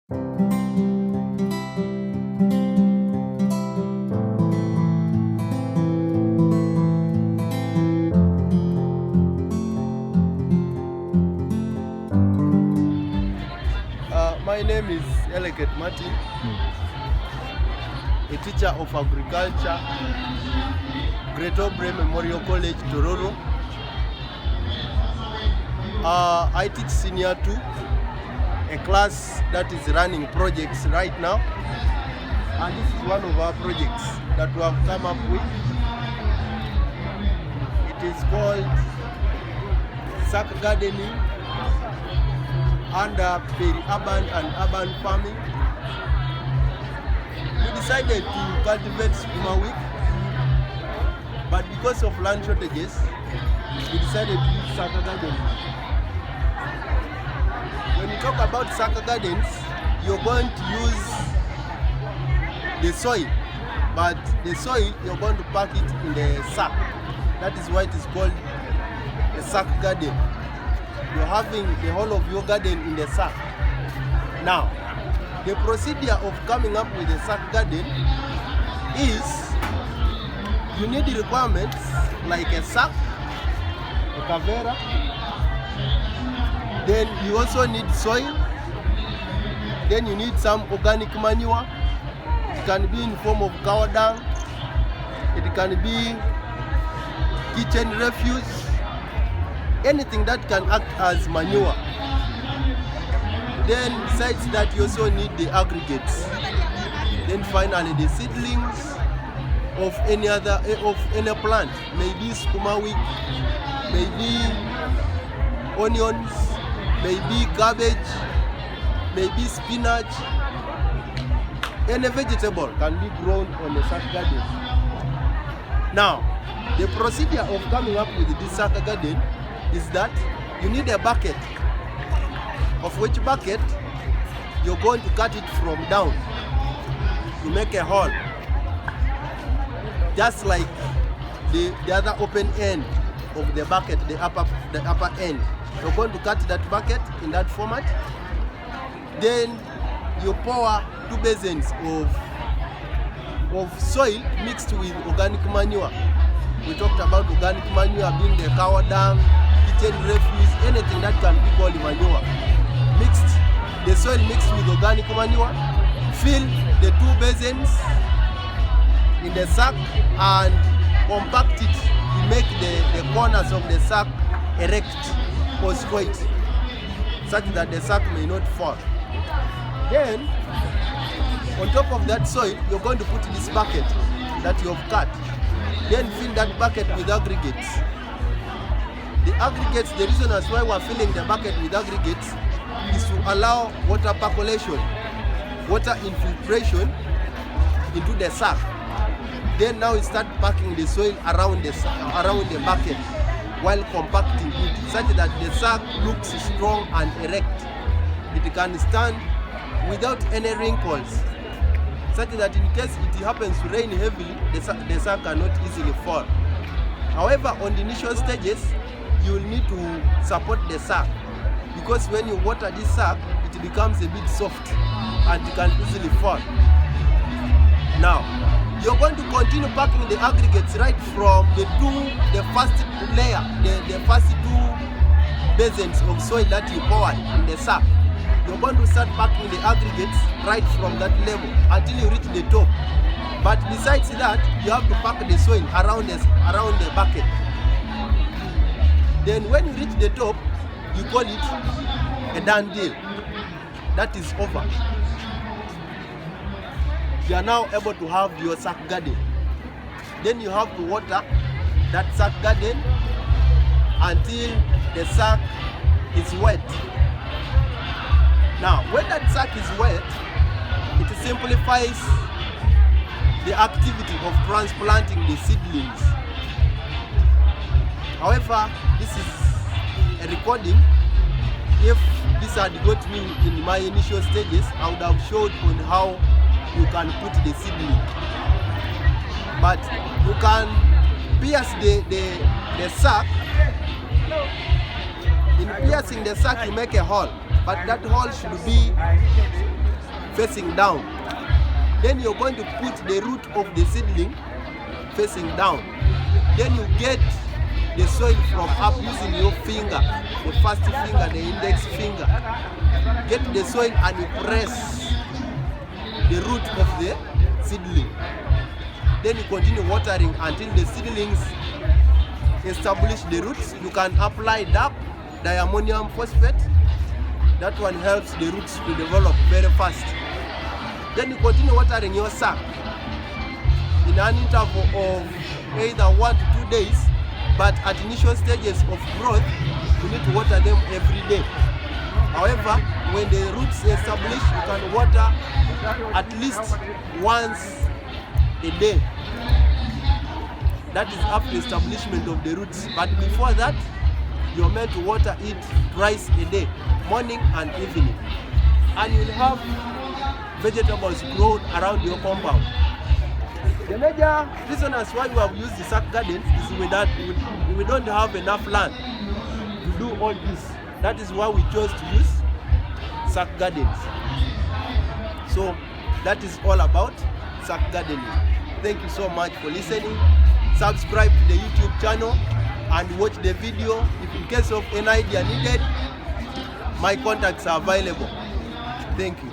My name is Agric Martin, a teacher of agriculture, Great Obre Memorial College, Tororo. I teach Senior 2, a class that is running projects right now. And this is one of our projects that we have come up with. It is called sack gardening under peri-urban and urban farming. We decided to cultivate skuma wheat, but because of land shortages, we decided to use sack gardening. When you talk about sack gardens, you're going to use the soil, but the soil you're going to pack it in the sack. That is why it is called a sack garden. You're having the whole of your garden in the sack. Now, the procedure of coming up with a sack garden is you need the requirements like a sack, a cavera, then you also need soil, then you need some organic manure. It can be in form of cow dung, it can be kitchen refuse, anything that can act as manure. Then besides that, you also need the aggregates. Then finally the seedlings of any plant, maybe skuma wheat, maybe onions, maybe cabbage, maybe spinach. Any vegetable can be grown on a sack garden. Now, the procedure of coming up with this sack garden is that you need a bucket, of which bucket you're going to cut it from down to make a hole, just like the other open end of the bucket, the upper end. You're going to cut that bucket in that format. Then you pour 2 basins of soil mixed with organic manure. We talked about organic manure being the cow dung, kitchen refuse, anything that can be called manure. The soil mixed with organic manure. Fill the 2 basins in the sack and compact it to make the corners of the sack erect or straight, such that the sack may not fall. Then, on top of that soil, you're going to put this bucket that you have cut. Then fill that bucket with aggregates. The aggregates, the reason as why we're filling the bucket with aggregates is to allow water percolation, water infiltration into the sack. Then now we start packing the soil around the bucket while compacting it, such that the sack looks strong and erect. It can stand without any wrinkles, such that in case it happens to rain heavily, the sack cannot easily fall. However, on the initial stages, you will need to support the sack, because when you water this sack, it becomes a bit soft and it can easily fall. Now, you're going to continue packing the aggregates right from the first layer, the first 2 basins of soil that you poured in the sack. You're going to start packing the aggregates right from that level until you reach the top. But besides that, you have to pack the soil around the bucket. Then when you reach the top, you call it a done deal. That is over. You are now able to have your sack garden. Then you have to water that sack garden until the sack is wet. Now, when that sack is wet, it simplifies the activity of transplanting the seedlings. However, this is a recording. If this had got me in my initial stages, I would have showed on how you can put the seedling. But you can pierce the sack. In piercing the sack, you make a hole. But that hole should be facing down. Then you're going to put the root of the seedling facing down. Then you get the soil from up using your finger, the first finger, the index finger. Get the soil and you press the root of the seedling. Then you continue watering until the seedlings establish the roots. You can apply DAP, diammonium phosphate. That one helps the roots to develop very fast. Then you continue watering your sack in an interval of either 1 to 2 days, but at initial stages of growth, you need to water them every day. However, when the roots establish, you can water at least once a day. That is after establishment of the roots. But before that, you're meant to water it twice a day, morning and evening. And you'll have vegetables grown around your compound. The major reason as why we have used the sack gardens is that we don't have enough land to do all this. That is why we chose to use sack gardens. So that is all about sack gardening. Thank you so much for listening. Subscribe to the YouTube channel and watch the video. If in case of any idea needed, my contacts are available. Thank you.